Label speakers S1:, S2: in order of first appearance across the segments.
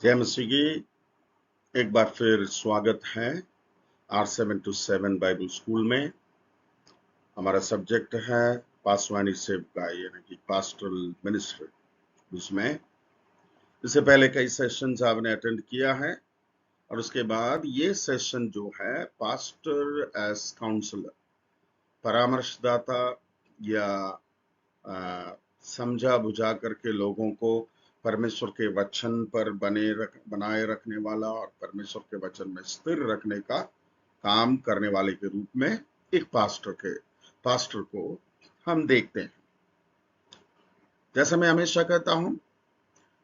S1: जय मसीह की। एक बार फिर स्वागत है R727 बाइबल स्कूल में। हमारा सब्जेक्ट है पासवानी सेवकाई यानी कि पास्टरल मिनिस्ट्री। उसमें इससे पहले कई सेशंस आपने अटेंड किया है और उसके बाद ये सेशन जो है पास्टर एज काउंसलर, परामर्शदाता या समझा बुझा करके लोगों को परमेश्वर के वचन पर बनाए रखने वाला और परमेश्वर के वचन में स्थिर रखने का काम करने वाले के रूप में एक पास्टर को हम देखते हैं। जैसा मैं हमेशा कहता हूं,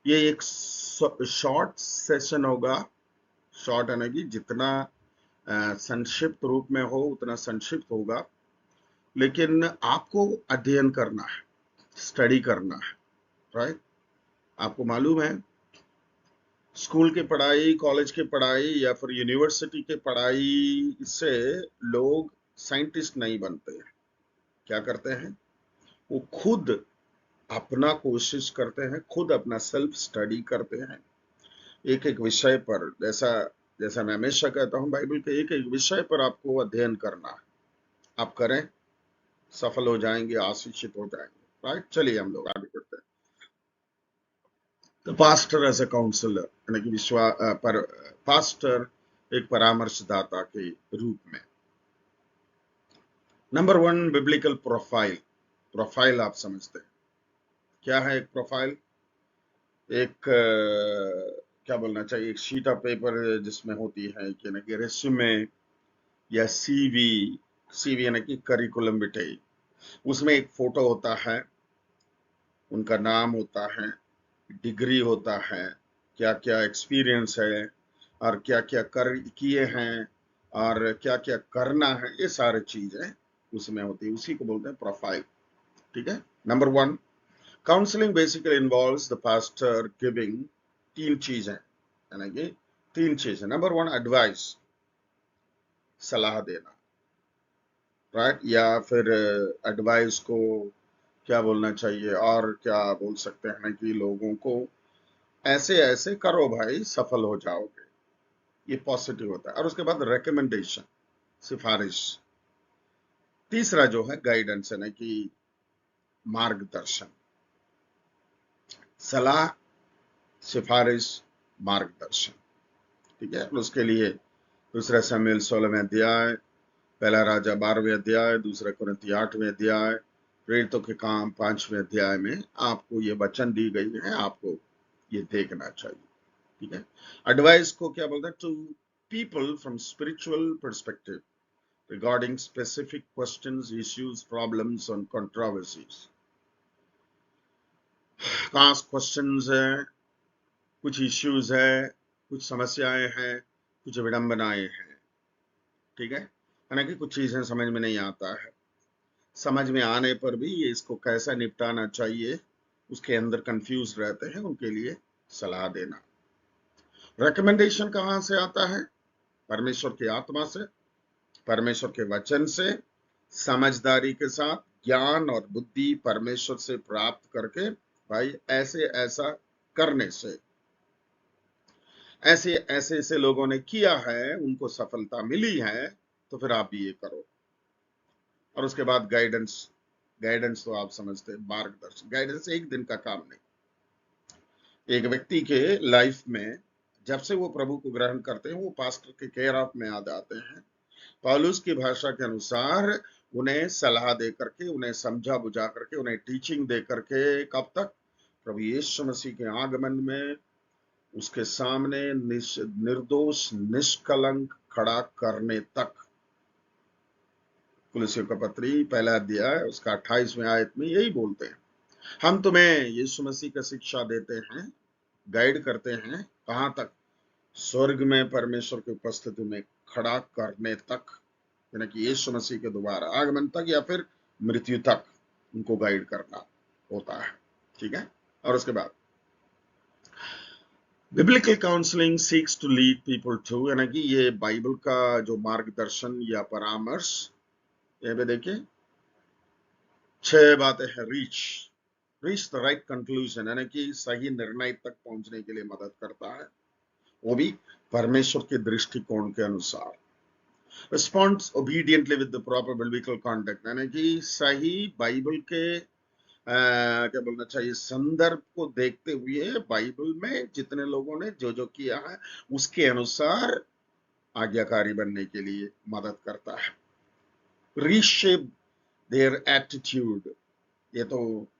S1: ये एक शॉर्ट सेशन होगा। शॉर्ट यानी कि जितना संक्षिप्त रूप में हो उतना संक्षिप्त होगा, लेकिन आपको अध्ययन करना है, स्टडी करना है, राइट। आपको मालूम है, स्कूल की पढ़ाई, कॉलेज की पढ़ाई या फिर यूनिवर्सिटी की पढ़ाई से लोग साइंटिस्ट नहीं बनते हैं। क्या करते हैं? वो खुद अपना कोशिश करते हैं, खुद अपना सेल्फ स्टडी करते हैं एक एक विषय पर। जैसा जैसा मैं हमेशा कहता हूं, बाइबल के एक एक विषय पर आपको अध्ययन करना है। आप करें, सफल हो जाएंगे, आशीषित हो जाएंगे, राइट। चलिए हम लोग आगे बढ़ते हैं। तो पास्टर एज अ काउंसलर यानी कि पास्टर एक परामर्शदाता के रूप में। Number one, biblical profile. Profile आप समझते हैं क्या है? एक प्रोफाइल एक क्या बोलना चाहिए, एक शीट ऑफ पेपर जिसमें होती है कि ना कि रेज्यूमे या सीवी। सीवी यानी कि करिकुलम विटे। उसमें एक फोटो होता है, उनका नाम होता है, डिग्री होता है, क्या क्या एक्सपीरियंस है और क्या क्या कर किए हैं और क्या क्या करना है, ये सारी चीजें उसमें होती है। उसी को बोलते हैं प्रोफाइल। ठीक है। Number one, counselling basically involves the pastor giving तीन चीजें, यानी कि तीन चीजें। नंबर वन, एडवाइस, सलाह देना, राइट। या फिर एडवाइस को क्या बोलना चाहिए, और क्या बोल सकते हैं कि लोगों को ऐसे ऐसे करो भाई, सफल हो जाओगे, ये पॉजिटिव होता है। और उसके बाद रिकमेंडेशन, सिफारिश। तीसरा जो है गाइडेंस यानी कि मार्गदर्शन, सलाह, सिफारिश, मार्गदर्शन। ठीक है। उसके लिए दूसरा शमूएल 16वें अध्याय, पहला राजा 12वें अध्याय, दूसरा कुरिन्थी 8वें अध्याय, प्रेरितों के काम 5वें अध्याय में आपको ये वचन दी गई है, आपको ये देखना चाहिए। ठीक है। एडवाइस को क्या बोलते हैं? To people from spiritual perspective regarding specific questions, issues, problems और कंट्रोवर्सीज। खास क्वेश्चंस है, कुछ इश्यूज है, कुछ समस्याएं हैं, कुछ विडंबनाएं हैं। ठीक है। यानी कि कुछ चीजें समझ में नहीं आता है, समझ में आने पर भी ये इसको कैसा निपटाना चाहिए उसके अंदर कंफ्यूज रहते हैं, उनके लिए सलाह देना। रिकमेंडेशन कहां से आता है? परमेश्वर की आत्मा से, परमेश्वर के वचन से, समझदारी के साथ, ज्ञान और बुद्धि परमेश्वर से प्राप्त करके, भाई ऐसे ऐसा करने से, ऐसे ऐसे ऐसे लोगों ने किया है, उनको सफलता मिली है, तो फिर आप भी ये करो। और उसके बाद गाइडेंस। गाइडेंस तो आप समझते हैं, मार्गदर्शन। गाइडेंस एक दिन का काम नहीं। एक व्यक्ति के लाइफ में जब से वो प्रभु को ग्रहण करते हैं, वो पास्टर के केयर ऑफ में आ जाते हैं। पौलुस की भाषा के अनुसार उन्हें सलाह दे करके, उन्हें समझा बुझा करके, उन्हें टीचिंग दे करके, कब तक? प्रभु यीशु मसीह के आगमन में उसके सामने निर्दोष निष्कलंक खड़ा करने तक। कुलसियों का पत्री पहला अध्याय उसका 28वें आयत में यही बोलते हैं, हम तुम्हें यीशु मसीह का शिक्षा देते हैं, गाइड करते हैं, कहां तक? स्वर्ग में परमेश्वर की उपस्थिति में खड़ा करने तक, यानी कि यीशु मसीह के दोबारा आगमन तक या फिर मृत्यु तक उनको गाइड करना होता है। ठीक है। और उसके बाद biblical counselling seeks to lead people to, यानी कि ये बाइबल का जो मार्गदर्शन या परामर्श, यहाँ पे देखिए 6 बातें हैं। रीच द राइट कंक्लूजन, यानी कि सही निर्णय तक पहुंचने के लिए मदद करता है। वो भी परमेश्वर के दृष्टिकोण के अनुसार। Responds obediently with the proper biblical context, यानी कि सही बाइबल के क्या बोलना चाहिए, संदर्भ को देखते हुए बाइबल में जितने लोगों ने जो जो किया है उसके अनुसार आज्ञाकारी बनने के लिए मदद करता है। रीशेप देयर एटीट्यूड, ये तो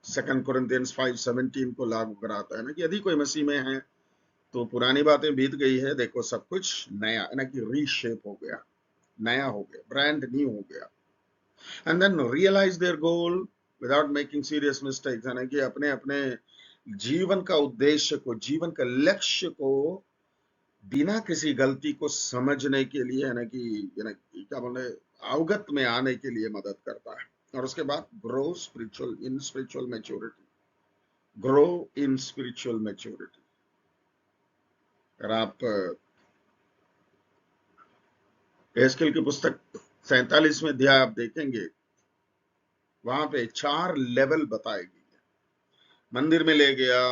S1: 2 कोरिन्थियंस 5:17 को लागू कराता है ना, कि यदि कोई मसीह में है तो पुरानी बातें बीत गई है, देखो सब कुछ नया है ना, कि रीशेप हो गया, नया हो गया, ब्रांड न्यू हो गया। And then realise their goal without making serious mistakes, यानी कि अपने अपने जीवन का उद्देश्य को, जीवन का लक्ष्य को बिना किसी गलती को समझने के लिए, यानी कि क्या बोले, अवगत में आने के लिए मदद करता है। और उसके बाद grow spiritual maturity, grow in spiritual maturity. अगर आप एस्केल की पुस्तक 47वें अध्याय आप देखेंगे, वहां पे 4 लेवल बताए गए। मंदिर में ले गया,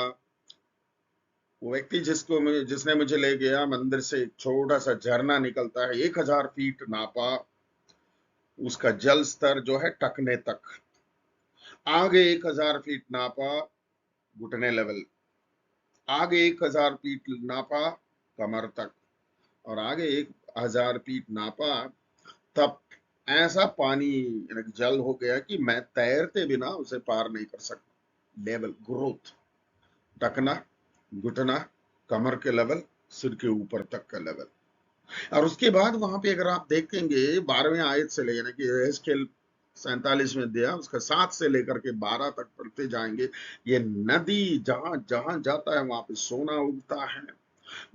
S1: वो व्यक्ति जिसने मुझे ले गया, मंदिर से एक छोटा सा झरना निकलता है, 1000 फीट नापा, उसका जल स्तर जो है टकने तक। आगे 1000 फीट नापा, घुटने लेवल। आगे 1000 फीट नापा, कमर तक। और आगे 1000 फीट नापा, तब ऐसा पानी जल हो गया कि मैं तैरते बिना उसे पार नहीं कर सकता। लेवल, ग्रोथ, टकना, घुटना, कमर के लेवल, सिर के ऊपर तक का लेवल। और उसके बाद वहां पे अगर आप देखेंगे 12वें आयत से लेकर कि एस्केल 47 में दिया, उसका 7 से लेकर के 12 तक पढ़ते जाएंगे। ये नदी जहां जहां जाता है वहां पे सोना उगता है,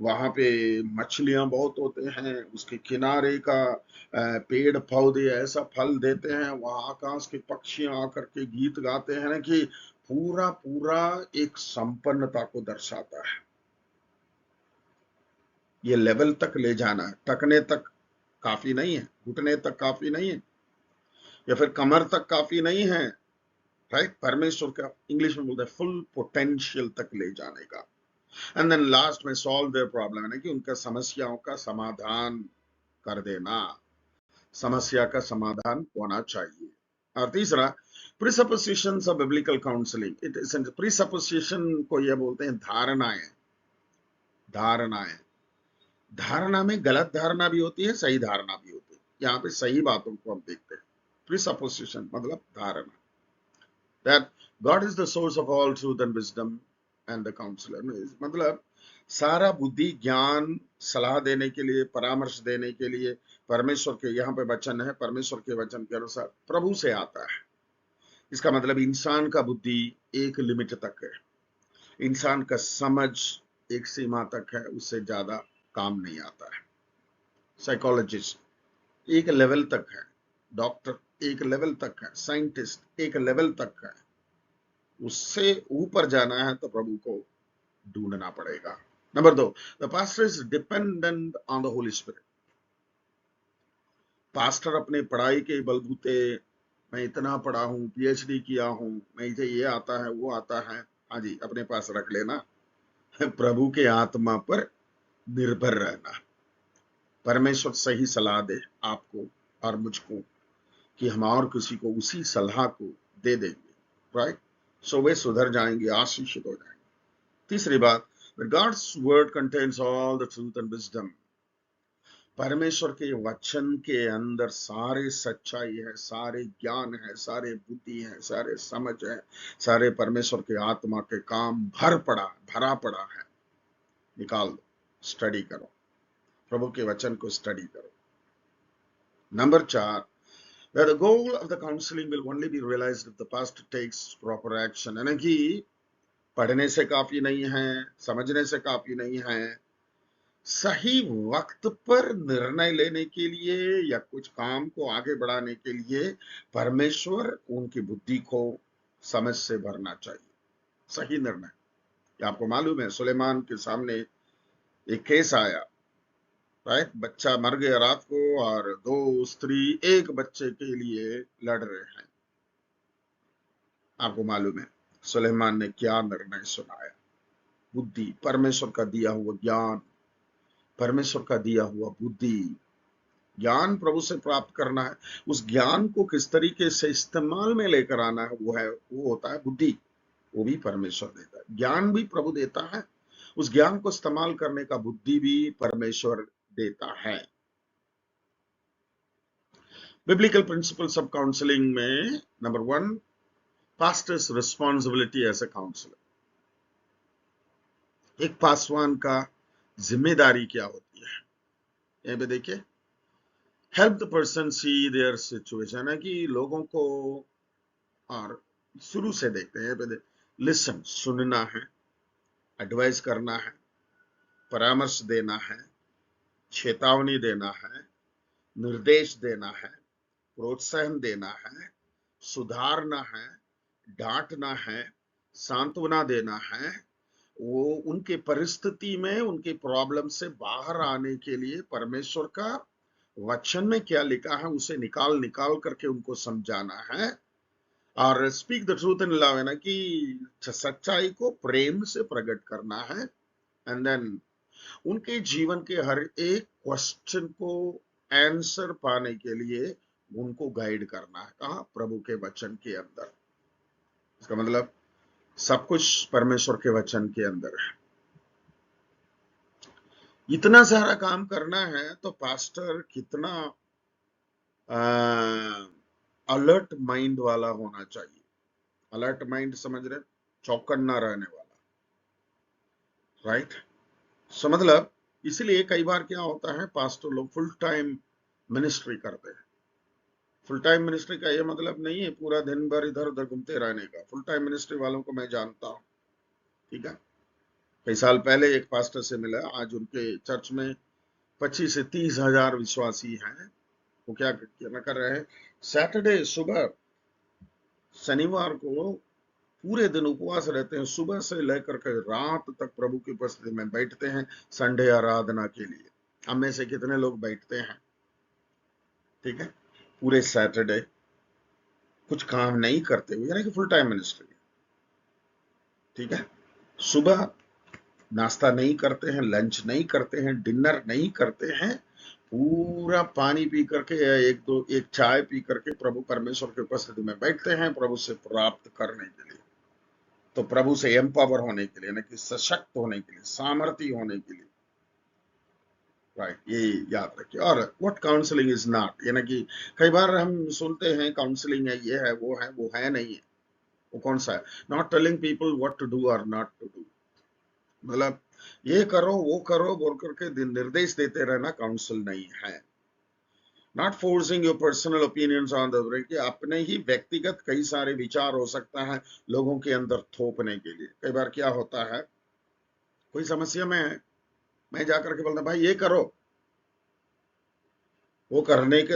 S1: वहां पे मछलियां बहुत होते हैं, उसके किनारे का पेड़ पौधे ऐसा फल देते हैं, वहां आकाश के पक्षियां आकर के गीत गाते हैं ना, कि पूरा पूरा एक संपन्नता को दर्शाता है। ये लेवल तक ले जाना है, टकने तक काफी नहीं है, घुटने तक काफी नहीं है, या फिर कमर तक काफी नहीं है, राइट। परमेश्वर का इंग्लिश में बोलते हैं फुल पोटेंशियल तक ले जाने का। एंड देन लास्ट में सॉल्व देयर प्रॉब्लम, है कि उनका समस्याओं का समाधान कर देना, समस्या का समाधान होना चाहिए। और तीसरा, presuppositions of biblical counselling. It is presupposition को ये बोलते हैं धारणाएं। धारणाएं, धारणा में गलत धारणा भी होती है, सही धारणा भी होती है। यहाँ पे सही बातों को हम देखते हैं। प्रिसपोजिशन मतलब धारणा, that God is the source of all truth and wisdom and the counselor, मतलब सारा बुद्धि, ज्ञान, सलाह देने के लिए, परामर्श देने के लिए परमेश्वर के, यहाँ पे वचन है, परमेश्वर के वचन के अनुसार प्रभु से आता है। इसका मतलब इंसान का बुद्धि एक लिमिट तक है, इंसान का समझ एक सीमा तक है, उससे ज्यादा काम नहीं आता है। साइकोलॉजिस्ट एक लेवल तक है, डॉक्टर एक लेवल तक है, साइंटिस्ट एक लेवल तक है, उससे ऊपर जाना है तो प्रभु को ढूंढना पड़ेगा। Number 2, the pastor is dependent on the Holi spirit. Pastor अपने पढ़ाई के बलबूते, मैं इतना पढ़ा हूं, पीएचडी किया हूं, मुझे ये आता है, वो आता है, हाँ जी, अपने पास रख लेना। प्रभु के आत्मा पर निर्भर रहना। परमेश्वर सही सलाह दे आपको और मुझको, कि हम और किसी को उसी सलाह को दे देंगे, राइट। सो वे सुधर जाएंगे, आशीषित हो जाएंगे। तीसरी बात, God's word contains all the truth and wisdom. परमेश्वर के वचन के अंदर सारे सच्चाई है, सारे ज्ञान है, सारे बुद्धि है, सारे समझ है, सारे परमेश्वर के आत्मा के काम भरा पड़ा है। निकाल दो, स्टडी करो, प्रभु के वचन को स्टडी करो। Number 4, that the goal of the counseling will only be realized if the pastor takes proper action, यानी कि पढ़ने से काफी नहीं है, समझने से काफी नहीं है, सही वक्त पर निर्णय लेने के लिए या कुछ काम को आगे बढ़ाने के लिए परमेश्वर उनकी बुद्धि को समझ से भरना चाहिए। सही निर्णय। आपको मालूम है, सुलेमान के सामने एक केस आया, राइट। बच्चा मर गया रात को, और 2 स्त्री एक बच्चे के लिए लड़ रहे हैं। आपको मालूम है सुलेमान ने क्या निर्णय सुनाया? बुद्धि, परमेश्वर का दिया हुआ ज्ञान, परमेश्वर का दिया हुआ बुद्धि, ज्ञान प्रभु से प्राप्त करना है। उस ज्ञान को किस तरीके से इस्तेमाल में लेकर आना है, वो होता है बुद्धि। वो भी परमेश्वर देता है। ज्ञान भी प्रभु देता है, उस ज्ञान को इस्तेमाल करने का बुद्धि भी परमेश्वर देता है। बिब्लिकल प्रिंसिपल्स ऑफ काउंसलिंग में number 1, pastor's responsibility as a counsellor. एक पासवान का जिम्मेदारी क्या होती है, यहां पे देखिए, help the person see their situation है कि लोगों को, और शुरू से देखते हैं पे लिसन, सुनना है, एडवाइस करना है, परामर्श देना है, चेतावनी देना है, निर्देश देना है, प्रोत्साहन देना है, सुधारना है, डांटना है, सांत्वना देना है। वो उनके परिस्थिति में, उनके प्रॉब्लम से बाहर आने के लिए परमेश्वर का वचन में क्या लिखा है उसे निकाल निकाल करके उनको समझाना है। और speak the truth in love है ना, कि सच्चाई को प्रेम से प्रकट करना है। एंड देन उनके जीवन के हर एक क्वेश्चन को आंसर पाने के लिए उनको गाइड करना है। कहा? प्रभु के वचन के अंदर। इसका मतलब सब कुछ परमेश्वर के वचन के अंदर है। इतना सारा काम करना है तो पास्टर कितना अलर्ट माइंड वाला होना चाहिए। अलर्ट माइंड समझ रहे? चौकन्ना रहने वाला, राइट? सो मतलब इसलिए कई बार क्या होता है, पास्टर लोग फुल टाइम मिनिस्ट्री करते हैं। फुल टाइम मिनिस्ट्री का ये मतलब नहीं है पूरा दिन भर इधर उधर घूमते रहने का। फुल टाइम मिनिस्ट्री वालों को मैं जानता हूँ, ठीक है। कई साल पहले एक पास्टर से मिला, आज उनके चर्च में 25 से 30 हजार विश्वासी हैं। वो क्या कर रहे हैं, सैटरडे सुबह, शनिवार को पूरे दिन उपवास रहते हैं, सुबह से लेकर के रात तक प्रभु की उपस्थिति में बैठते हैं संडे आराधना के लिए। हम में से कितने लोग बैठते हैं? ठीक है, पूरे सैटरडे कुछ काम नहीं करते हुए, यानी कि फुल टाइम मिनिस्ट्री। ठीक है, सुबह नाश्ता नहीं करते हैं, लंच नहीं करते हैं, डिनर नहीं करते हैं, पूरा पानी पी करके या एक चाय पी करके प्रभु परमेश्वर की उपस्थिति में बैठते हैं, प्रभु से प्राप्त करने के लिए, तो प्रभु से एम्पावर होने के लिए, यानी कि सशक्त होने के लिए, सामर्थ्य होने के लिए। राइट, ये याद रखिए। और व्हाट काउंसलिंग इज नॉट, यानी कि कई बार हम सुनते हैं काउंसलिंग है, ये है, वो है नहीं है। वो कौन सा है? Not telling people what to do और नॉट टू डू। मतलब ये करो वो करो बोल करके निर्देश देते रहना काउंसिल नहीं है। Not forcing your personal opinions on the other, कि अपने ही व्यक्तिगत कई सारे विचार हो सकता है लोगों के अंदर थोपने के लिए। कई बार क्या होता है, कोई समस्या में है, मैं जाकर के बोलता भाई ये करो, वो करने के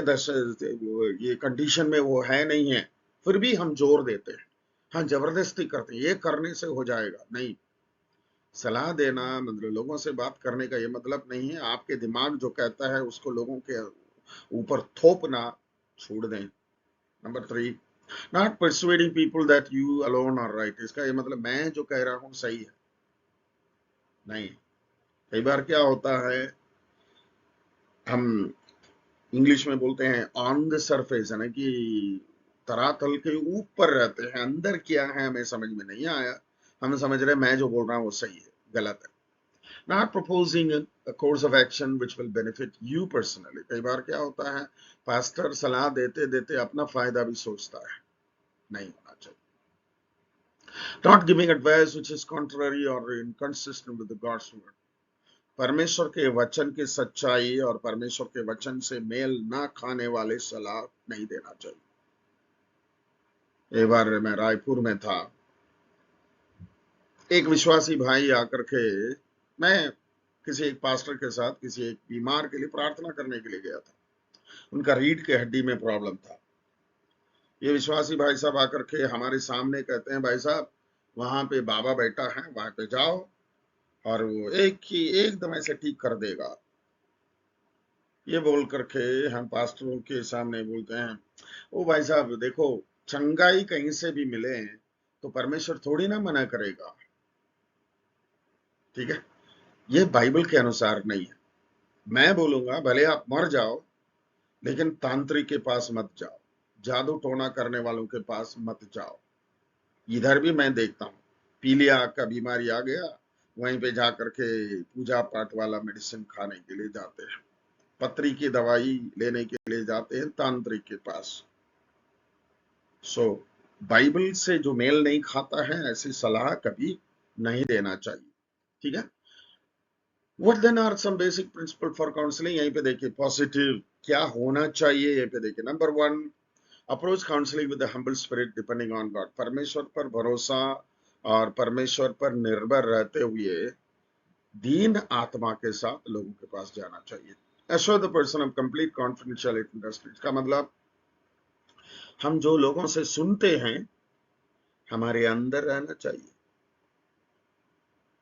S1: ये कंडीशन में वो है नहीं है, फिर भी हम जोर देते हैं, हाँ जबरदस्ती करते हैं, ये करने से हो जाएगा। नहीं, सलाह देना मतलब लोगों से बात करने का ये मतलब नहीं है आपके दिमाग जो कहता है उसको लोगों के ऊपर थोपना छोड़ दें। Number 3, not persuading people that you alone are right. इसका ये मतलब मैं जो कह रहा हूं सही है, नहीं। कई बार क्या होता है, हम इंग्लिश में बोलते हैं ऑन द सरफेस, है ना, कि तरातल के ऊपर रहते हैं, अंदर क्या है हमें समझ में नहीं आया, हम समझ रहे मैं जो बोल रहा हूँ वो सही है, गलत है। Not proposing a course of action which will benefit you personally। कई बार क्या होता है, पास्टर सलाह देते देते अपना फायदा भी सोचता है, नहीं होना चाहिए। Not giving advice which is contrary or inconsistent with the God's word। परमेश्वर के वचन की सच्चाई और परमेश्वर के वचन से मेल ना खाने वाले सलाह नहीं देना चाहिए। एक बार मैं रायपुर में था, एक विश्वासी भाई आकर के, मैं किसी एक पास्टर के साथ किसी एक बीमार के लिए प्रार्थना करने के लिए गया था। उनका रीढ़ के हड्डी में प्रॉब्लम था। ये विश्वासी भाई साहब आकर के हमारे सामने कहते हैं, भाई साहब वहां पे बाबा बैठा है, वहां पे जाओ और वो एकदम ऐसे ठीक कर देगा। ये बोल करके हम पास्टरों के सामने बोलते हैं, ओ भाई साहब देखो, चंगाई कहीं से भी मिले तो परमेश्वर थोड़ी ना मना करेगा। ठीक है, ये बाइबल के अनुसार नहीं है। मैं बोलूंगा भले आप मर जाओ, लेकिन तांत्रिक के पास मत जाओ, जादू टोना करने वालों के पास मत जाओ। इधर भी मैं देखता हूँ, पीलिया आग का बीमारी आ गया, वहीं पे जाकर के पूजा पाठ वाला मेडिसिन खाने के लिए जाते हैं, पत्री की दवाई लेने के लिए जाते हैं तांत्रिक के पास। सो बाइबल से जो मेल नहीं खाता है, ऐसी सलाह कभी नहीं देना चाहिए। ठीक है। What then are some basic principle for counseling? यहीं पे देखिए पॉजिटिव क्या होना चाहिए, यहीं पे देखिए number 1, approach counselling with humble spirit depending on God. परमेश्वर पर भरोसा और परमेश्वर पर निर्भर रहते हुए दीन आत्मा के साथ लोगों के पास जाना चाहिए। Assure the person of complete confidentiality in trust। इसका मतलब हम जो लोगों से सुनते हैं हमारे अंदर रहना चाहिए।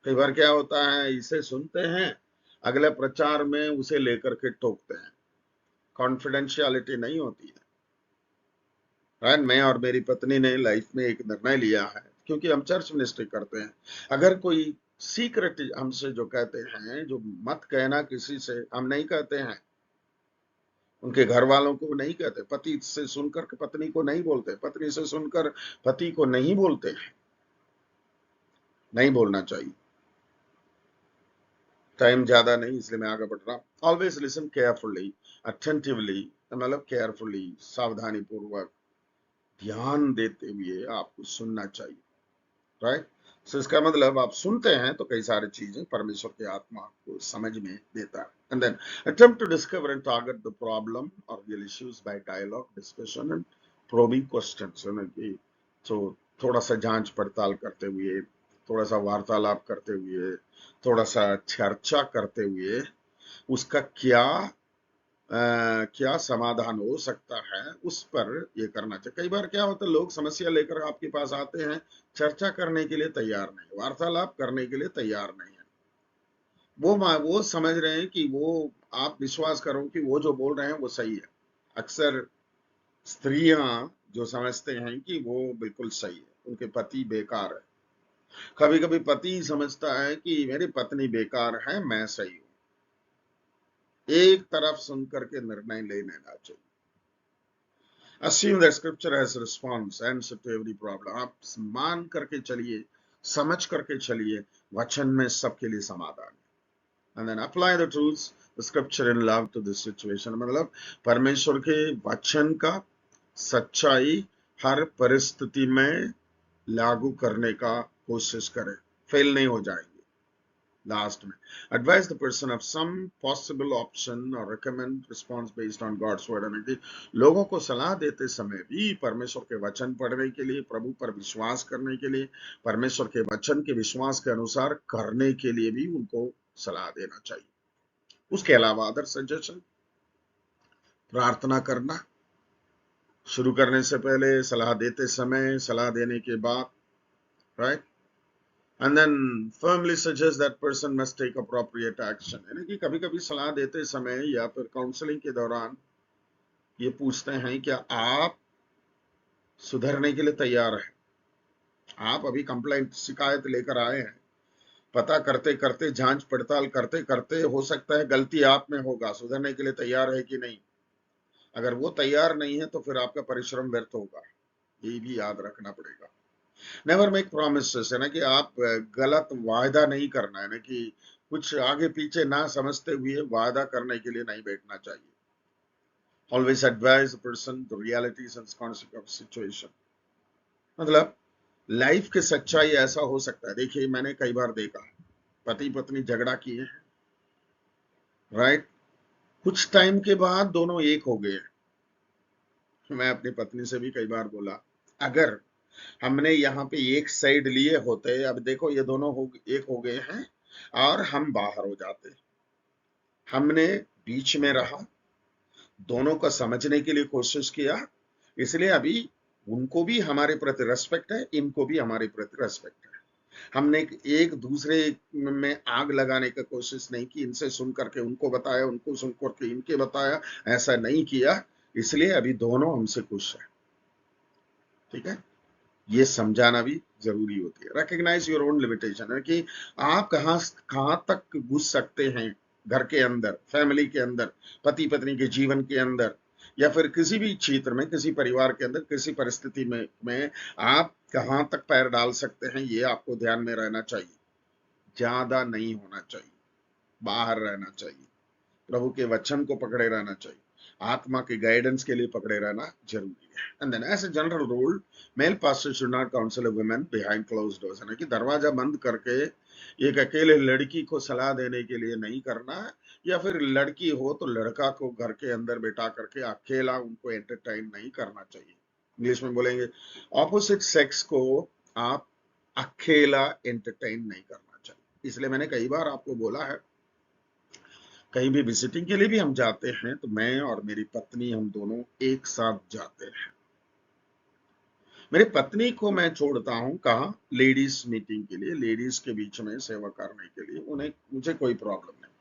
S1: कई बार क्या होता है, इसे सुनते हैं, अगले प्रचार में उसे लेकर के टोकते हैं, कॉन्फिडेंशियलिटी नहीं होती है। राइट। मैं और मेरी पत्नी ने लाइफ में एक निर्णय लिया है, क्योंकि हम चर्च मिनिस्ट्री करते हैं। अगर कोई सीक्रेट हमसे जो कहते हैं, जो मत कहना किसी से, हम नहीं कहते हैं, उनके घर वालों को नहीं कहते, पति से सुनकर पत्नी को नहीं बोलते, पत्नी से सुनकर पति को नहीं बोलते हैं, नहीं बोलना चाहिए। टाइम ज्यादा नहीं, इसलिए मैं आगे बढ़ रहा हूँ। ऑलवेज लिसन केयरफुली, अटेंटिवली, मतलब केयरफुली, सावधानी पूर्वक, ध्यान देते हुए आपको सुनना चाहिए। राइट। सो इसका मतलब आप सुनते हैं तो कई सारी चीजें परमेश्वर की आत्मा आपको समझ में देता है। And then attempt to discover and target the problem और real issues by dialogue, discussion and probing questions. तो थोड़ा सा जांच पड़ताल करते हुए, थोड़ा सा वार्तालाप करते हुए, थोड़ा सा चर्चा करते हुए उसका क्या समाधान हो सकता है उस पर ये करना चाहिए। कई बार क्या होता है, लोग समस्या लेकर आपके पास आते हैं, चर्चा करने के लिए तैयार नहीं, वार्तालाप करने के लिए तैयार नहीं है। वो समझ रहे हैं कि वो, आप विश्वास करो कि वो जो बोल रहे हैं वो सही है। अक्सर स्त्रियां जो समझते हैं कि वो बिल्कुल सही है, उनके पति बेकार है। कभी कभी पति समझता है कि मेरी पत्नी बेकार है, मैं सही हूं। एक तरफ सुनकर के निर्णय ले लेना चाहिए। Assume that scripture has a response, answer to every problem। आप मान करके चलिए, समझ करके चलिए, वचन में सबके लिए समाधान है। And then apply the truths, the scripture in love to this situation। मतलब परमेश्वर के वचन का सच्चाई हर परिस्थिति में लागू करने का कोशिश करें, फेल नहीं हो जाएंगे। लास्ट में advise the person of some possible option or recommend response based on God's word। यानी कि लोगों को सलाह देते समय भी परमेश्वर के वचन पढ़ने के लिए, प्रभु पर विश्वास करने के लिए, परमेश्वर के वचन के विश्वास के अनुसार करने के लिए भी उनको सलाह देना चाहिए। उसके अलावा अदर सजेशन, प्रार्थना करना, शुरू करने से पहले, सलाह देते समय, सलाह देने के बाद। Right. And then firmly suggest that person must take appropriate action। यानी कि कभी कभी सलाह देते समय या फिर काउंसलिंग के दौरान ये पूछते हैं क्या आप सुधरने के लिए तैयार हैं। आप अभी कंप्लेंट, शिकायत लेकर आए हैं, पता करते करते, जांच पड़ताल करते करते हो सकता है गलती आप में होगा, सुधरने के लिए तैयार है कि नहीं। अगर वो तैयार नहीं है तो फिर आपका परिश्रम व्यर्थ होगा, ये भी याद रखना पड़ेगा। नेवर मेक प्रोमिसेस, है ना, कि आप गलत वायदा नहीं करना है ना, कि कुछ आगे पीछे ना समझते हुए वायदा करने के लिए नहीं बैठना चाहिए। Always advise person the realities and concept of situation. मतलब लाइफ के सच्चाई ऐसा हो सकता है। देखिए मैंने कई बार देखा, पति पत्नी झगड़ा किए हैं, राइट, कुछ टाइम के बाद दोनों एक हो गए। मैं अपनी पत्नी से भी कई बार बोला, अगर हमने यहाँ पे एक साइड लिए होते, अब देखो ये दोनों एक हो गए हैं और हम बाहर हो जाते। हमने बीच में रहा, दोनों का समझने के लिए कोशिश किया, इसलिए अभी उनको भी हमारे प्रति रेस्पेक्ट है, इनको भी हमारे प्रति रेस्पेक्ट है। हमने एक दूसरे में आग लगाने की कोशिश नहीं की, इनसे सुन करके उनको बताया, उनको सुन करके इनके बताया, ऐसा नहीं किया, इसलिए अभी दोनों हमसे खुश है। ठीक है। ये समझाना भी जरूरी होती है। रिकॉग्नाइज योर ओन लिमिटेशन, है कि आप कहां कहां तक घुस सकते हैं घर के अंदर, फैमिली के अंदर, पति पत्नी के जीवन के अंदर, या फिर किसी भी क्षेत्र में, किसी परिवार के अंदर, किसी परिस्थिति में आप कहां तक पैर डाल सकते हैं, ये आपको ध्यान में रहना चाहिए। ज्यादा नहीं होना चाहिए, बाहर रहना चाहिए, प्रभु के वचन को पकड़े रहना चाहिए, आत्मा के गाइडेंस के लिए पकड़े रहना जरूरी है। And then as a general rule, male pastor should not counsel women behind closed doors, यानी कि दरवाजा बंद करके एक अकेले लड़की को सलाह देने के लिए नहीं करना, या फिर लड़की हो तो लड़का को घर के अंदर बैठा करके अकेला उनको एंटरटेन नहीं करना चाहिए। इंग्लिश में बोलेंगे ऑपोजिट सेक्स को आप अकेला एंटरटेन नहीं करना चाहिए। इसलिए मैंने कई बार आपको बोला है, कहीं भी विजिटिंग के लिए भी हम जाते हैं तो मैं और मेरी पत्नी, हम दोनों एक साथ जाते हैं। मेरी पत्नी को मैं छोड़ता हूं कहा, लेडीज मीटिंग के लिए, लेडीज के बीच में सेवा करने के लिए, उन्हें, मुझे कोई प्रॉब्लम नहीं।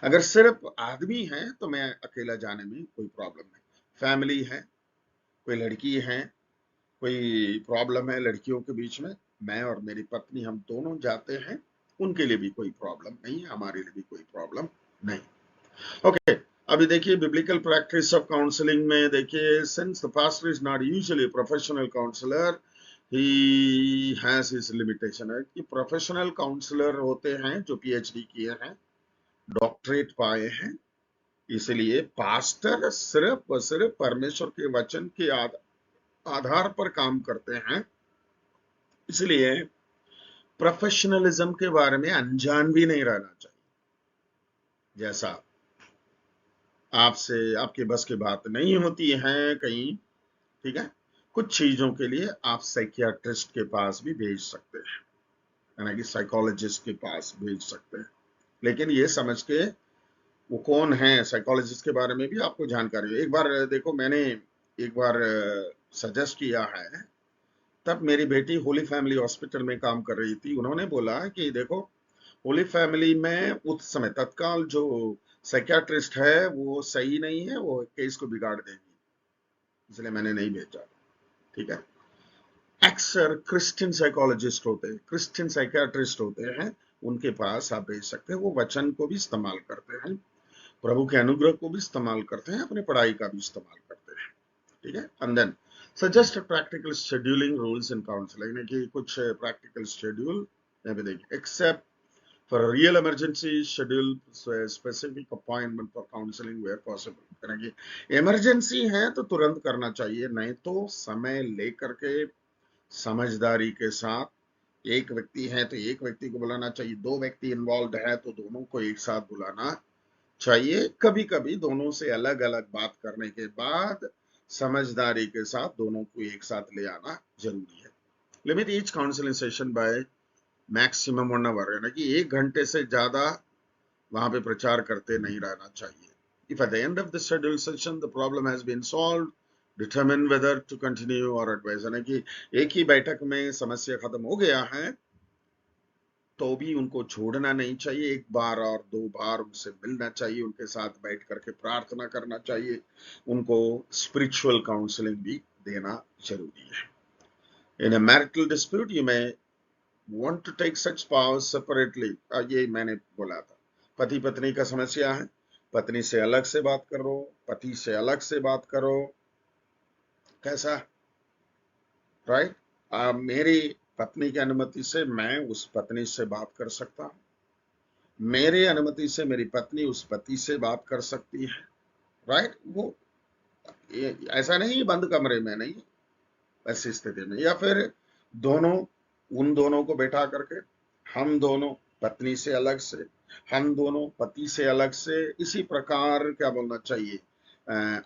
S1: अगर सिर्फ आदमी है तो मैं अकेला जाने में कोई प्रॉब्लम नहीं। फैमिली है, कोई लड़की है, कोई प्रॉब्लम है लड़कियों के बीच में, मैं और मेरी पत्नी हम दोनों जाते हैं, उनके लिए भी कोई प्रॉब्लम नहीं है, हमारे लिए भी कोई प्रॉब्लम नहीं। ओके, अभी देखिए बिब्लिकल प्रैक्टिस ऑफ काउंसलिंग में देखिए, since the pastor is not usually professional counsellor, he has his limitation. है कि प्रोफेशनल काउंसलर होते हैं जो पीएचडी किए हैं, डॉक्टरेट पाए हैं, इसलिए पास्टर सिर्फ और सिर्फ परमेश्वर के वचन के आधार पर काम करते हैं, इसलिए प्रोफेशनलिज्म के बारे में अनजान भी नहीं रहना चाहिए। जैसा आपसे, आपके बस की बात नहीं होती है कहीं, ठीक है, कुछ चीजों के लिए आप साइकियाट्रिस्ट के पास भी भेज सकते हैं, यानी कि साइकोलॉजिस्ट के पास भेज सकते हैं, लेकिन ये समझ के वो कौन है, साइकोलॉजिस्ट के बारे में भी आपको जानकारी हो। एक बार देखो, मैंने एक बार सजेस्ट किया है, तब मेरी बेटी होली फैमिली हॉस्पिटल में काम कर रही थी, उन्होंने बोला कि देखो, होली फैमिली में उस समय तत्काल जो साइकियाट्रिस्ट है वो सही नहीं है, वो केस को बिगाड़ देगी, इसलिए मैंने नहीं भेजा, ठीक है। अक्सर क्रिश्चियन साइकोलॉजिस्ट होते हैं, क्रिश्चियन साइकियाट्रिस्ट होते हैं, उनके पास आप भेज सकते हैं, वो वचन को भी इस्तेमाल करते हैं, प्रभु के अनुग्रह को भी इस्तेमाल करते हैं, अपनी पढ़ाई का भी इस्तेमाल करते हैं, ठीक है। And then suggest practical scheduling rules in counselling, यानी कि कुछ प्रैक्टिकल शेड्यूल यहाँ पे देखिए, except for a real emergency schedule specific appointment for counseling where possible, यानी कि इमरजेंसी है तो तुरंत करना चाहिए, नहीं तो समय लेकर के समझदारी के साथ, एक व्यक्ति है तो एक व्यक्ति को बुलाना चाहिए, दो व्यक्ति इन्वॉल्व है तो दोनों को एक साथ बुलाना चाहिए, कभी कभी दोनों से अलग अलग बात करने के बाद समझदारी के साथ दोनों को एक साथ ले आना जरूरी है। Limit each counselling session by maximum 1 hour, यानी कि 1 घंटे से ज्यादा वहां पे प्रचार करते नहीं रहना चाहिए। If at the end of the schedule session the problem has been solved, determine whether to continue और एडवाइस, यानी कि एक ही बैठक में समस्या खत्म हो गया है तो भी उनको छोड़ना नहीं चाहिए, एक बार और 2 बार उनसे मिलना चाहिए, उनके साथ बैठ करके प्रार्थना करना चाहिए, उनको स्पिरिचुअल काउंसलिंग भी देना जरूरी है। In a marital dispute you may want to take such spouse separately, ये मैंने बोला था, पति पत्नी का समस्या है, पत्नी से अलग से बात करो, पति से अलग से बात करो, कैसा, राइट। मेरी पत्नी की अनुमति से मैं उस पत्नी से बात कर सकता हूँ, मेरी अनुमति से मेरी पत्नी उस पति से बात कर सकती है, राइट। वो ऐसा नहीं बंद कमरे में नहीं, ऐसी स्थिति में, या फिर दोनों, उन दोनों को बैठा करके, हम दोनों पत्नी से अलग से, हम दोनों पति से अलग से, इसी प्रकार क्या बोलना चाहिए,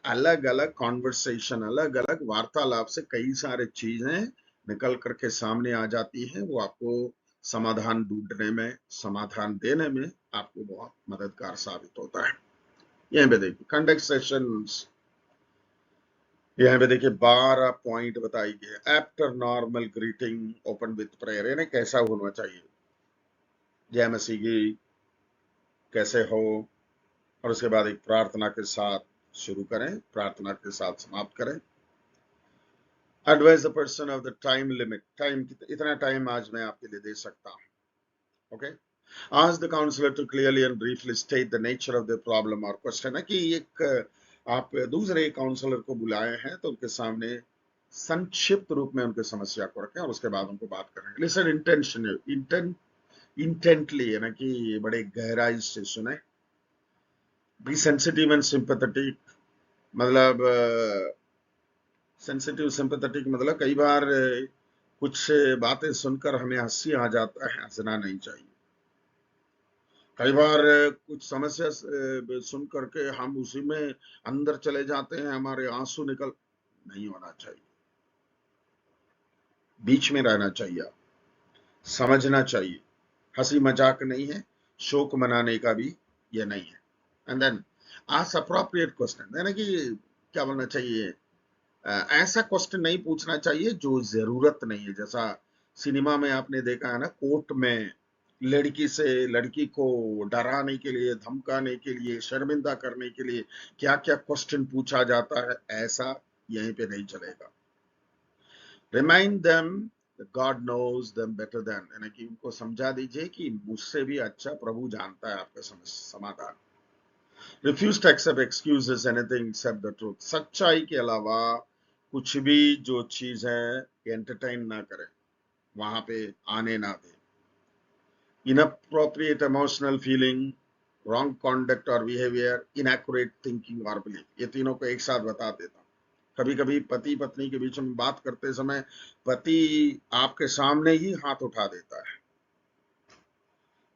S1: अलग अलग कॉन्वर्सेशन, अलग अलग वार्तालाप से कई सारे चीजें निकल करके सामने आ जाती हैं, वो आपको समाधान ढूंढने में, समाधान देने में आपको बहुत मददगार साबित होता है। यहीं पे देखिए कंडक्ट सेशंस, यहाँ पे देखिए 12 पॉइंट बताई गए। After normal greeting open with prayer, यानी कैसा होना चाहिए, जय मसीह की, कैसे हो, और उसके बाद एक प्रार्थना के साथ शुरू करें, प्रार्थना के साथ समाप्त करें। Advise the person of the time limit, time इतना टाइम आज मैं आपके लिए दे सकता हूँ, okay. Ask the counselor to clearly and briefly state the nature of the problem or question है कि एक आप दूसरे काउंसलर को बुलाए हैं तो उनके सामने संक्षिप्त रूप में उनकी समस्या को रखें और उसके बाद उनको बात करें. लिसन इंटेंटली है ना कि बड़े गहराई से सुने. बी सेंसिटिव एंड सिंपैथेटिक मतलब सेंसिटिव सिंपैथेटिक मतलब कई बार कुछ बातें सुनकर हमें हंसी आ जाता है, हंसना नहीं चाहिए. कई बार कुछ समस्या सुन करके हम उसी में अंदर चले जाते हैं, हमारे आंसू निकल नहीं होना चाहिए. बीच में रहना चाहिए, समझना चाहिए. हंसी मजाक नहीं है, शोक मनाने का भी ये नहीं है. And then ask appropriate question, यानी कि क्या बोलना चाहिए, ऐसा क्वेश्चन नहीं पूछना चाहिए जो जरूरत नहीं है. जैसा सिनेमा में आपने देखा है ना, कोर्ट में लड़की से लड़की को डराने के लिए, धमकाने के लिए, शर्मिंदा करने के लिए क्या क्या क्वेश्चन पूछा जाता है, ऐसा यहीं पे नहीं चलेगा. Remind them God knows them better than, यानी कि उनको समझा दीजिए कि मुझसे भी अच्छा प्रभु जानता है आपका समाधान. Refuse to accept excuses anything except the truth, सच्चाई के अलावा कुछ भी जो चीज है एंटरटेन ना करें, वहां पे आने ना दें. Inappropriate emotional feeling, wrong conduct or behavior, inaccurate thinking or belief, ये तीनों को एक साथ बता देता हूं. कभी कभी पति पत्नी के बीच में बात करते समय पति आपके सामने ही हाथ उठा देता है,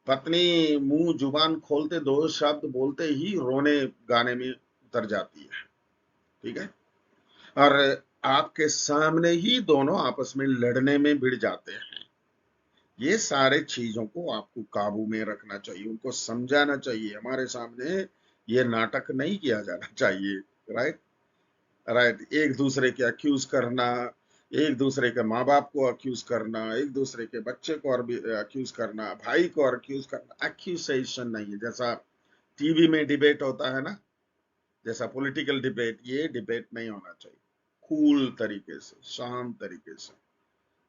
S1: पत्नी मुंह जुबान खोलते दो शब्द बोलते ही रोने गाने में उतर जाती है. ठीक है, और आपके सामने ही दोनों आपस में लड़ने में भिड़ जाते हैं. ये सारे चीजों को आपको काबू में रखना चाहिए, उनको समझाना चाहिए. हमारे सामने ये नाटक नहीं किया जाना चाहिए. Right right. एक दूसरे के अक्यूज करना, एक दूसरे के माँ बाप को अक्यूज करना, एक दूसरे के बच्चे को अक्यूज करना, भाई को अक्यूज करना, एक्यूसेशन नहीं है. जैसा टीवी में डिबेट होता है ना, जैसा पॉलिटिकल डिबेट, ये डिबेट नहीं होना चाहिए. कूल तरीके से, शांत तरीके से,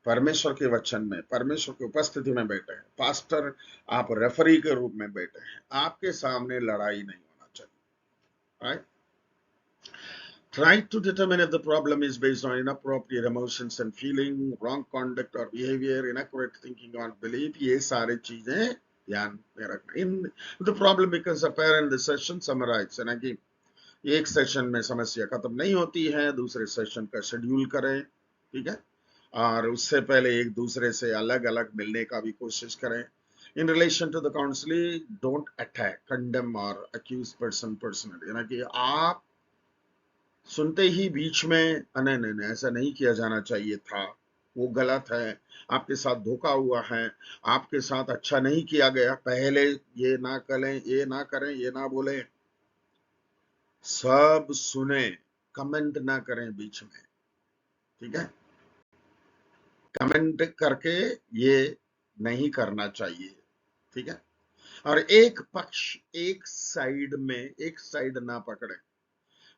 S1: परमेश्वर के वचन में, परमेश्वर की उपस्थिति में बैठे हैं. पास्टर आप रेफरी के रूप में बैठे हैं, आपके सामने लड़ाई नहीं होना चाहिए. Right. Try to determine if the problem is based on inappropriate emotions and feeling, wrong conduct or behavior, inaccurate thinking or belief. ये सारे चीजें ध्यान में रखना. In the problem becomes apparent, the session summarize, यानी कि एक सेशन में समस्या खत्म नहीं होती है, दूसरे सेशन का शेड्यूल करें. ठीक है, और उससे पहले एक दूसरे से अलग अलग मिलने का भी कोशिश करें. In relation to the counselling, don't attack, condemn और अक्यूज पर्सन पर्सनली, यानी कि आप सुनते ही बीच में नहीं नहीं ऐसा नहीं किया जाना चाहिए था, वो गलत है, आपके साथ धोखा हुआ है, आपके साथ अच्छा नहीं किया गया, पहले ये ना करें, ये ना करें, ये ना बोले. सब सुने, कमेंट ना करें बीच में. ठीक है, कमेंट करके ये नहीं करना चाहिए. ठीक है, और एक पक्ष, एक साइड में, एक साइड ना पकड़े.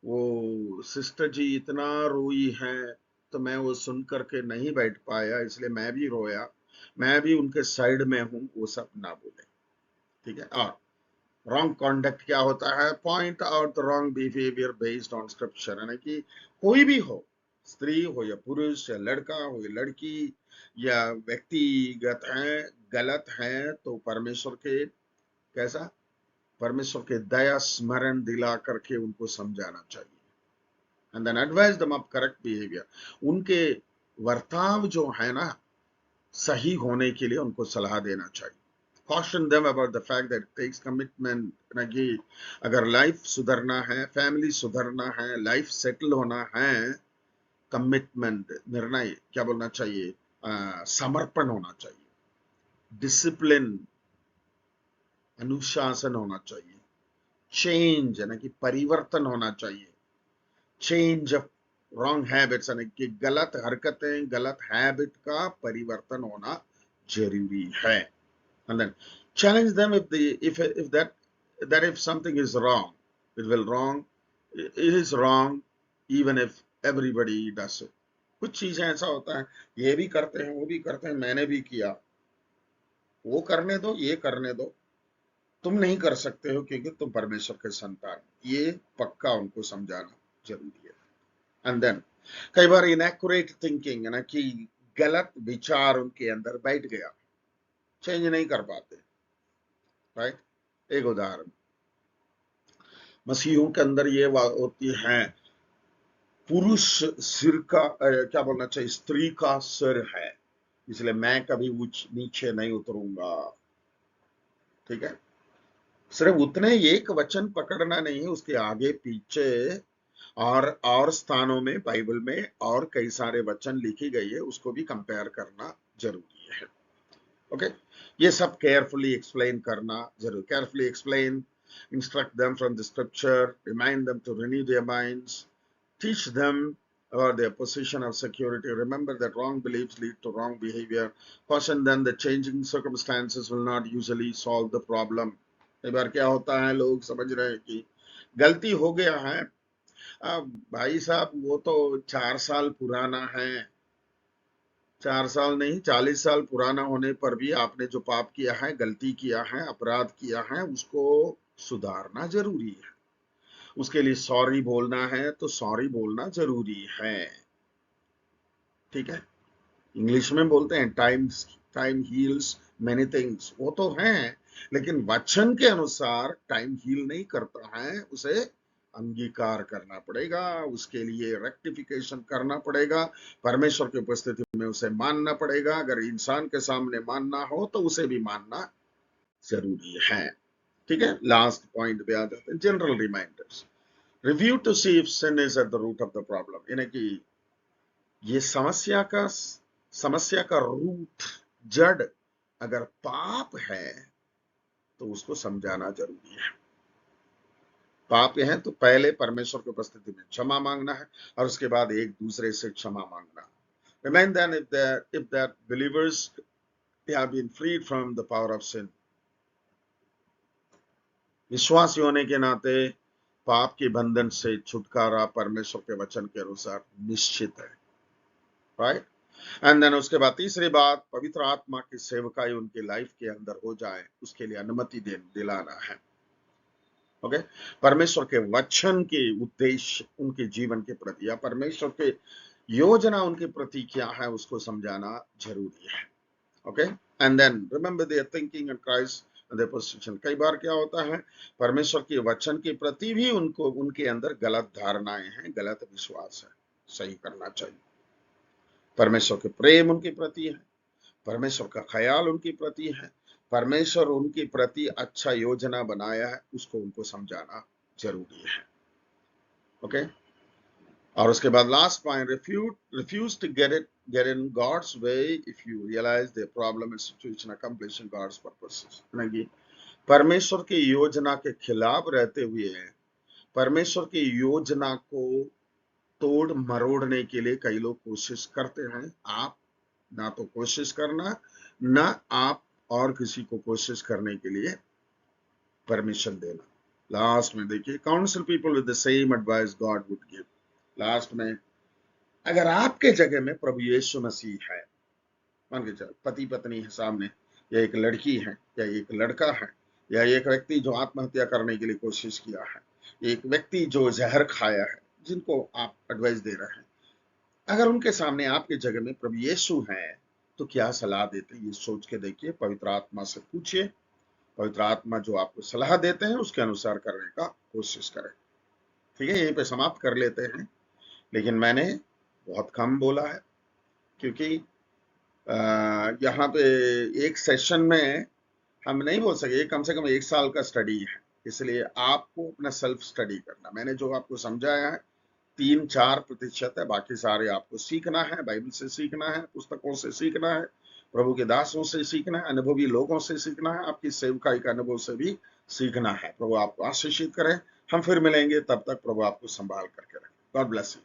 S1: वो सिस्टर जी इतना रोई है तो मैं वो सुन करके नहीं बैठ पाया, इसलिए मैं भी रोया, मैं भी उनके साइड में हूं, वो सब ना बोले. ठीक है. और रॉन्ग कॉन्डक्ट क्या होता है, point out the wrong behaviour based on scripture, यानी कि कोई भी हो, स्त्री हो या पुरुष या लड़का हो या लड़की या व्यक्तिगत है, गलत है तो परमेश्वर के कैसा, परमेश्वर के दया स्मरण दिला करके उनको समझाना चाहिए. And then advise them of correct behaviour, उनके वर्ताव जो है ना सही होने के लिए उनको सलाह देना चाहिए. caution them about the fact that it takes commitment, ना कि अगर लाइफ सुधरना है, फैमिली सुधरना है, लाइफ सेटल होना है, कमिटमेंट, निर्णय, क्या बोलना चाहिए, समर्पण होना चाहिए, डिसिप्लिन, अनुशासन होना चाहिए, चेंज यानी कि परिवर्तन होना चाहिए, चेंज ऑफ रॉन्ग हैबिट्स यानी कि गलत हरकतें, गलत हैबिट का परिवर्तन होना जरूरी है. And then challenge them if that if something is wrong, it is wrong even if everybody does it. कुछ चीजें ऐसा होता है, ये भी करते हैं, वो भी करते हैं, मैंने भी किया, वो करने दो, ये करने दो, तुम नहीं कर सकते हो क्योंकि तुम परमेश्वर के संतान, ये पक्का उनको समझाना जरूरी है। एंड देन कई बार इनएक्यूरेट थिंकिंग है ना, कि गलत विचार उनके अंदर बैठ गया, चेंज नहीं कर पाते, राइट। एक उदाहरण, मसीहों के अंदर ये बात होती है, पुरुष सिर का क्या बोलना चाहिए, स्त्री का सिर है, इसलिए मैं कभी ऊंच नीचे नहीं उतरूंगा। ठीक है, सिर्फ उतने एक वचन पकड़ना नहीं है, उसके आगे पीछे और स्थानों में बाइबल में और कई सारे वचन लिखी गई है, उसको भी कंपेयर करना जरूरी है। ओके, ये सब केयरफुली एक्सप्लेन करना जरूर, carefully explain, instruct them from the scripture, remind them to renew their minds, teach them about their position of security. Remember that wrong beliefs lead to wrong behavior. Caution them that changing circumstances will not usually solve the problem. कई बार क्या होता है, लोग समझ रहे हैं कि गलती हो गया है, अब भाई साहब वो तो 4 साल पुराना है, 4 साल नहीं 40 साल पुराना होने पर भी आपने जो पाप किया है, गलती किया है, अपराध किया है, उसको सुधारना जरूरी है। उसके लिए सॉरी बोलना है तो सॉरी बोलना जरूरी है। ठीक है, इंग्लिश में बोलते हैं टाइम हील्स मेनी थिंग्स, वो तो है, लेकिन वचन के अनुसार टाइम हील नहीं करता है, उसे अंगीकार करना पड़ेगा, उसके लिए रेक्टिफिकेशन करना पड़ेगा, परमेश्वर की उपस्थिति में उसे मानना पड़ेगा। अगर इंसान के सामने मानना हो तो उसे भी मानना जरूरी है। ठीक है, लास्ट पॉइंट पे आ जाते हैं, general reminders. Review to see if sin is at the root of the problem, यानी कि ये समस्या का रूट, जड़ अगर पाप है तो उसको समझाना जरूरी है। पाप है तो पहले परमेश्वर की उपस्थिति में क्षमा मांगना है और उसके बाद एक दूसरे से क्षमा मांगना। Remind them if that believers they have been freed from the power of sin. विश्वासी होने के नाते पाप के बंधन से छुटकारा परमेश्वर के वचन के अनुसार निश्चित है, राइट। एंड देन उसके बाद तीसरी बात, पवित्र आत्मा की सेवकाई उनके लाइफ के अंदर हो जाए, उसके लिए अनुमति दिलाना है। ओके, परमेश्वर के वचन के उद्देश्य उनके जीवन के प्रति या परमेश्वर के योजना उनके प्रति क्या है, उसको समझाना जरूरी है। Okay, and then remember their thinking and Christ and their position. कई बार क्या होता है, परमेश्वर के वचन के प्रति भी उनको उनके अंदर गलत धारणाएं हैं, गलत विश्वास है, सही करना चाहिए। परमेश्वर के प्रेम उनके प्रति है, परमेश्वर का ख्याल उनके प्रति है, परमेश्वर उनके प्रति अच्छा योजना बनाया है, उसको उनको समझाना जरूरी है। ओके, और उसके बाद last point, refuse to get in God's way if you realize the problem is situation accomplishing God's purposes। यानी परमेश्वर की योजना के खिलाफ रहते हुए परमेश्वर की योजना को तोड़ मरोड़ने के लिए कई लोग कोशिश करते हैं। आप ना तो कोशिश करना, ना आप और किसी को कोशिश करने के लिए परमिशन देना। लास्ट में देखिए, council people with the same advice God would give. Last में, अगर आपके जगह में प्रभु यीशु मसीह है, मान के चलो पति पत्नी है सामने, या एक लड़की है या एक लड़का है, या एक व्यक्ति जो आत्महत्या करने के लिए कोशिश किया है, एक व्यक्ति जो जहर खाया है, जिनको आप एडवाइस दे रहे हैं, अगर उनके सामने आपके जगह में प्रभु यीशु है तो क्या सलाह देते हैं, ये सोच के देखिए, पवित्र आत्मा से पूछिए, पवित्र आत्मा जो आपको सलाह देते हैं उसके अनुसार करने का कोशिश करें। ठीक है, यहीं पे समाप्त कर लेते हैं, लेकिन मैंने बहुत कम बोला है क्योंकि यहाँ पे एक सेशन में हम नहीं बोल सके, कम से कम 1 साल का स्टडी है, इसलिए आपको अपना सेल्फ स्टडी करना। मैंने जो आपको समझाया है 3-4% है, बाकी सारे आपको सीखना है, बाइबल से सीखना है, पुस्तकों से सीखना है, प्रभु के दासों से सीखना है, अनुभवी लोगों से सीखना है, आपकी सेवकाई का अनुभव से भी सीखना है। प्रभु आपको आशीषित करें, हम फिर मिलेंगे, तब तक प्रभु आपको संभाल करके रखें। God bless you.